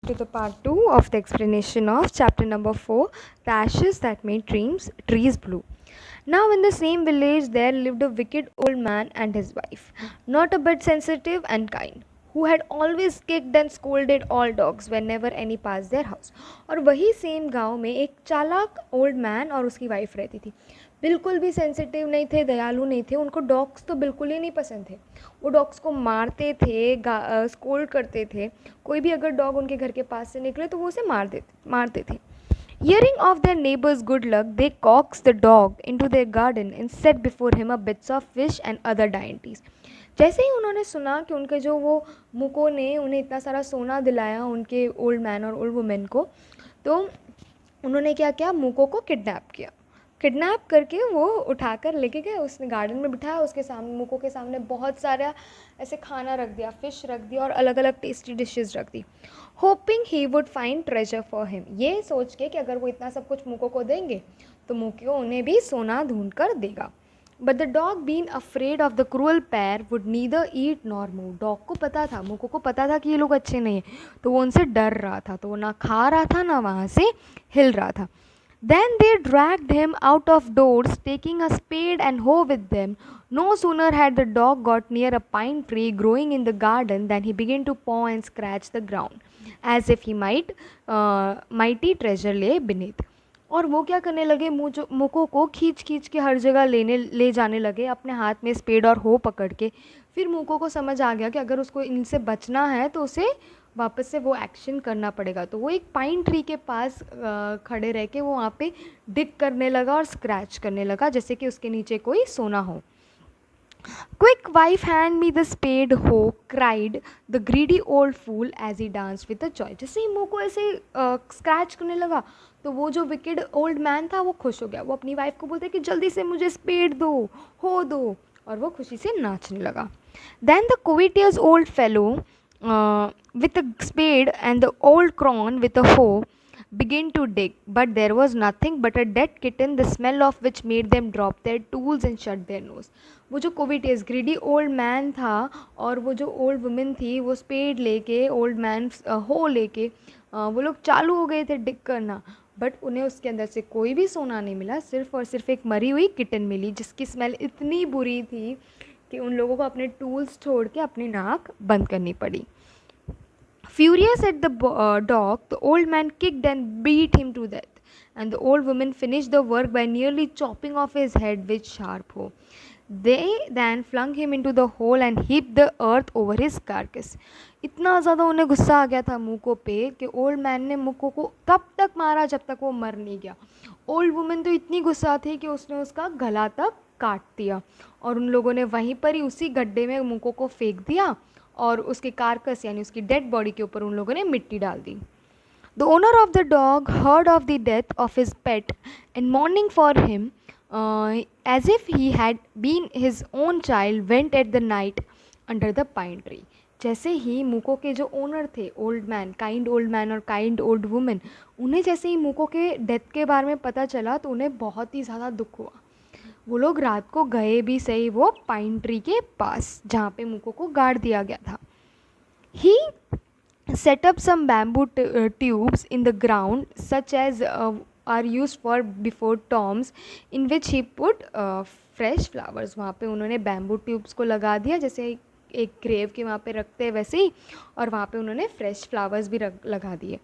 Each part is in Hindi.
To the part 2 of the explanation of chapter number 4, the ashes that made trees blue. Now, in the same village, there lived a wicked old man and his wife, not a bit sensitive and kind, who had always kicked and scolded all dogs whenever any passed their house. और वही सेम गांव में एक चालाक ओल्ड मैन और उसकी वाइफ रहती थी. बिल्कुल भी सेंसिटिव नहीं थे, दयालु नहीं थे, उनको डॉग्स तो बिल्कुल ही नहीं पसंद थे. वो डॉग्स को मारते थे, स्कोल्ड करते थे. कोई भी अगर डॉग उनके घर के पास से निकले तो वो उसे मारते थे. Hearing of their neighbor's good luck, they coaxed the dog into their garden and set before him a bits of fish and other dainties. जैसे ही उन्होंने सुना कि उनके जो वो मुको ने उन्हें इतना सारा सोना दिलाया उनके ओल्ड मैन और ओल्ड वुमेन को, तो उन्होंने क्या किया, मुको को किडनैप किया. किडनैप करके वो उठाकर लेके गए, उसने गार्डन में बिठाया, उसके सामने मुको के सामने बहुत सारा ऐसे खाना रख दिया, फ़िश रख दिया और अलग अलग टेस्टी डिशेस रख दी. Hoping he would find treasure for him, ये सोच के कि अगर वो इतना सब कुछ मुको को देंगे तो मुको उन्हें भी सोना ढूंढ कर देगा. But the dog been afraid of the cruel pair would neither eat nor move. Dog को पता था, मुको को पता था कि ये लोग अच्छे नहीं हैं, तो वो उनसे डर रहा था, तो वो ना खा रहा था ना वहाँ से हिल रहा था. Then they dragged him out of doors, taking a spade and hoe with them. No sooner had the dog got near a pine tree growing in the garden than he began to paw and scratch the ground, as if he mighty treasure lay beneath. और वो क्या करने लगे, मुको को खींच खींच के हर जगह ले जाने लगे अपने हाथ में स्पेड और हो पकड़ के. फिर मुको को समझ आ गया कि अगर उसको इनसे बचना है तो उसे वापस से वो एक्शन करना पड़ेगा. तो वो एक पाइन ट्री के पास खड़े रह के वो वहाँ पे डिग करने लगा और स्क्रैच करने लगा, जैसे कि उसके नीचे कोई सोना हो. Quick, wife, hand me the spade, ho, cried the greedy old fool as he danced with a joy. जैसे ही मुँह को ऐसे स्क्रैच करने लगा तो वो जो विकेड ओल्ड मैन था वो खुश हो गया. वो अपनी वाइफ को बोलते कि जल्दी से मुझे स्पेड दो, हो दो, और वो खुशी से नाचने लगा. Then the covetous old fellow with a spade and the old crone with a hoe began to dig, but there was nothing but a dead kitten, the smell of which made them drop their tools and shut their nose. वो जो कोविटेस ग्रीडी ओल्ड मैन था और वो जो ओल्ड वुमेन थी, वो स्पेड लेके, ओल्ड मैन हो लेके वो लोग चालू हो गए थे डिग करना, बट उन्हें उसके अंदर से कोई भी सोना नहीं मिला. सिर्फ और सिर्फ एक मरी हुई किटन मिली, जिसकी स्मेल इतनी बुरी थी कि उन लोगों को अपने टूल्स छोड़ के अपनी नाक बंद करनी पड़ी. Furious at the dog, the old man kicked and beat him to death, and the old woman finished the work by nearly chopping off his head with sharp hoe. They then flung him into the hole and heaped the earth over his carcass. इतना ज़्यादा उन्हें गुस्सा आ गया था मुको पे कि ओल्ड मैन ने मुको को तब तक मारा जब तक वो मर नहीं गया. ओल्ड वुमेन तो इतनी गुस्सा थी कि उसने उसका गला तक काट दिया, और उन लोगों ने वहीं पर ही उसी गड्ढे में मुको को फेंक दिया और उसके कार्कस यानी उसकी डेड बॉडी के ऊपर उन लोगों ने मिट्टी डाल दी. The owner of the dog heard of the death of his pet and mourning for him as if he had been his own child went at the night under the pine tree. जैसे ही मुको के जो ओनर थे, ओल्ड मैन और काइंड ओल्ड वुमेन, उन्हें जैसे ही मुको के डेथ के बारे में पता चला तो उन्हें बहुत ही ज़्यादा दुख हुआ. वो लोग रात को गए भी सही वो पाइन ट्री के पास जहाँ पे मुको को गाड़ दिया गया था. ही set up some bamboo tubes in the ground such as are used for before tombs, in which he put fresh flowers. वहाँ पे उन्होंने बैम्बू ट्यूब्स को लगा दिया जैसे एक ग्रेव के वहाँ पे रखते हैं वैसे ही, और वहाँ पे उन्होंने फ्रेश फ्लावर्स भी लगा दिए.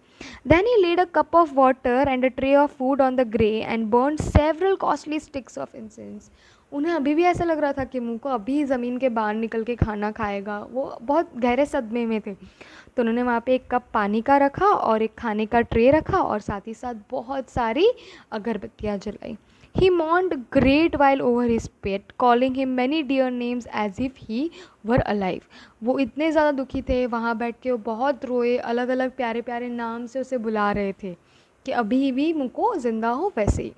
Then he laid a cup of water and a tray of food on the grave and burned several costly sticks of incense. उन्हें अभी भी ऐसा लग रहा था कि मुँह को अभी ज़मीन के बाहर निकल के खाना खाएगा. वो बहुत गहरे सदमे में थे. तो उन्होंने वहाँ पे एक कप पानी का रखा और एक खाने का ट्रे रखा और साथ ही साथ बहुत सारी अगरबत्तियाँ जलाई. He mourned great while over his pet, calling him many dear names as if he were alive. वो इतने ज़्यादा दुखी थे, वहाँ बैठ के वो बहुत रोए, अलग अलग प्यारे प्यारे नाम से उसे बुला रहे थे कि अभी भी मुझको ज़िंदा हो वैसे ही.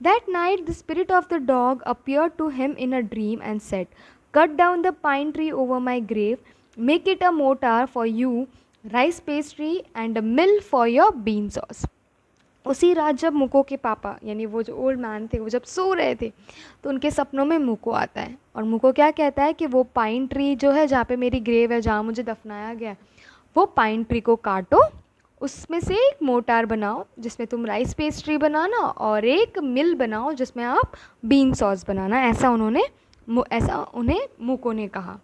That night the spirit of the dog appeared to him in a dream and said, "Cut down the pine tree over my grave, make it a mortar for you, rice pastry and a mill for your bean sauce." उसी रात जब मुको के पापा यानी वो जो ओल्ड मैन थे वो जब सो रहे थे तो उनके सपनों में मुको आता है, और मुको क्या कहता है कि वो पाइन ट्री जो है जहाँ पे मेरी ग्रेव है, जहाँ मुझे दफनाया गया, वो पाइन ट्री को काटो उसमें से एक मोटार बनाओ जिसमें तुम राइस पेस्ट्री बनाना और एक मिल बनाओ जिसमें आप बीन सॉस बनाना, ऐसा उन्हें मूको ने कहा।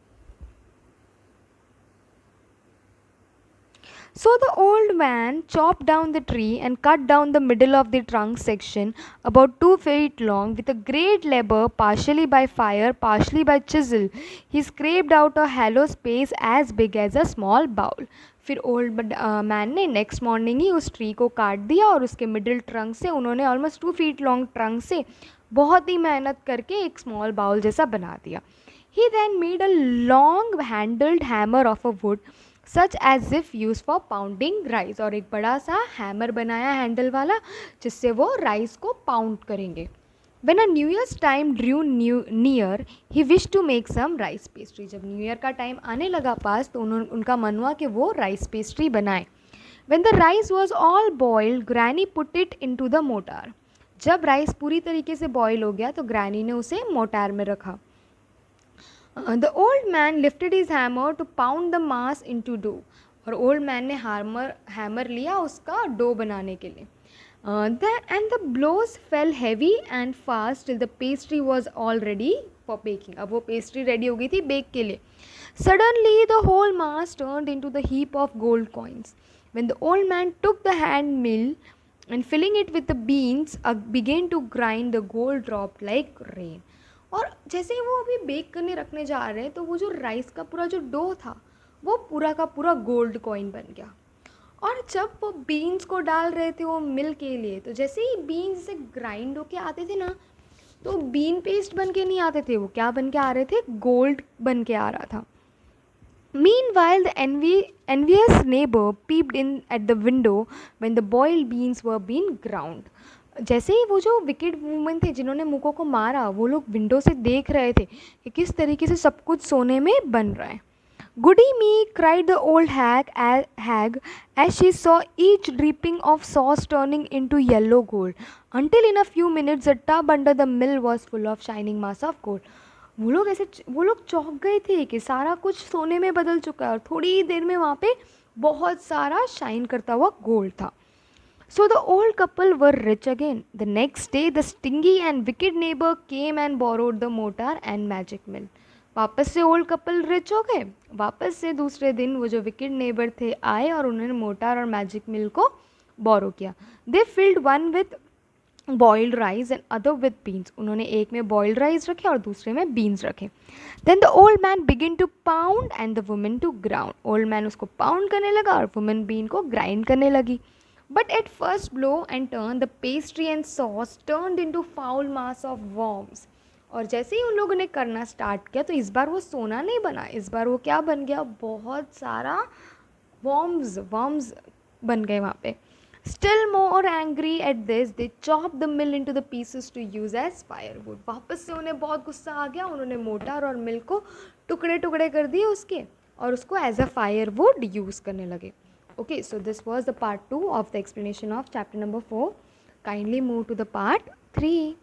So the old man chopped down the tree and cut down the middle of the trunk section about 2 feet long with a great lever, partially by fire, partially by chisel. He scraped out a hollow space as big as a small bowl. फिर ओल्ड मैन ने नेक्स्ट मॉर्निंग ही उस ट्री को काट दिया और उसके मिडिल ट्रंक से उन्होंने ऑलमोस्ट 2 feet लॉन्ग ट्रंक से बहुत ही मेहनत करके एक स्मॉल बाउल जैसा बना दिया। He then made a long handled hammer of a wood such as if use for pounding rice, और एक बड़ा सा हैमर बनाया हैंडल वाला जिससे वो राइस को पाउंड करेंगे। When a New Year's time drew near, he wished to make some rice pastry. जब न्यू ईयर का टाइम आने लगा पास तो उनका मन हुआ कि वो राइस पेस्ट्री बनाए। When the rice was all boiled, Granny put it into the mortar. जब राइस पूरी तरीके से बॉयल हो गया तो ग्रैनी ने उसे मोटार में रखा। The old man lifted his hammer to pound the mass into dough. और ओल्ड मैन ने हैमर लिया उसका डो बनाने के लिए। And the blows fell heavy and fast till the pastry was all ready for baking. अब वो पेस्ट्री रेडी हो गई थी बेक के लिए। Suddenly the whole mass turned into the heap of gold coins. When the old man took the hand mill and filling it with the beans began to grind, the gold dropped like rain. और जैसे ही वो अभी बेक करने रखने जा रहे हैं तो वो जो राइस का पूरा जो डो था वो पूरा का पूरा गोल्ड कॉइन बन गया। और जब वो बीन्स को डाल रहे थे वो मिल के लिए, तो जैसे ही बीन्स से ग्राइंड होके आते थे ना तो बीन पेस्ट बन के नहीं आते थे, वो क्या बन के आ रहे थे, गोल्ड बन के आ रहा था। Meanwhile, the envious neighbor peeped in at the window when the boiled beans were being ground. जैसे ही वो जो विकेड वुमेन थे जिन्होंने मुको को मारा वो लोग विंडो से देख रहे थे कि किस तरीके से सब कुछ सोने में बन रहा है। Goody me, cried the old hag as she saw each dripping of sauce turning into yellow gold, until in a few minutes the tub under the mill was full of shining mass of gold. वो लोग चौंक गए थे कि सारा कुछ सोने में बदल चुका है और थोड़ी ही देर में वहाँ पे बहुत सारा शाइन करता हुआ गोल्ड था। So the old couple were rich again. The next day, the stingy and wicked neighbor came and borrowed the mortar and magic mill. वापस से ओल्ड कपल रिच हो गए। वापस से दूसरे दिन वो जो विकेड नेबर थे आए और उन्होंने मोटार और मैजिक मिल को बोरो किया। They filled one with boiled rice and other with beans. उन्होंने एक में बॉइल्ड राइस रखे और दूसरे में बीन्स रखे। Then the old man begin to pound and the women to ground. Old man उसको पाउंड करने लगा और वुमेन बीन को ग्राइंड करने लगी। But at first blow and turn, the pastry and sauce turned into foul mass of worms. और जैसे ही उन लोगों ने करना स्टार्ट किया तो इस बार वो सोना नहीं बना, इस बार वो क्या बन गया, बहुत सारा वर्म्स बन गए वहाँ पे। Still more angry at this, they chopped the mill into the pieces to use as firewood. वापस से उन्हें बहुत गुस्सा आ गया, उन्होंने मोटार और मिल को टुकड़े टुकड़े कर दिए उसके और उसको एज अ firewood यूज़ करने लगे। Okay, so this was the part 2 of the explanation of chapter number 4. Kindly move to the part 3.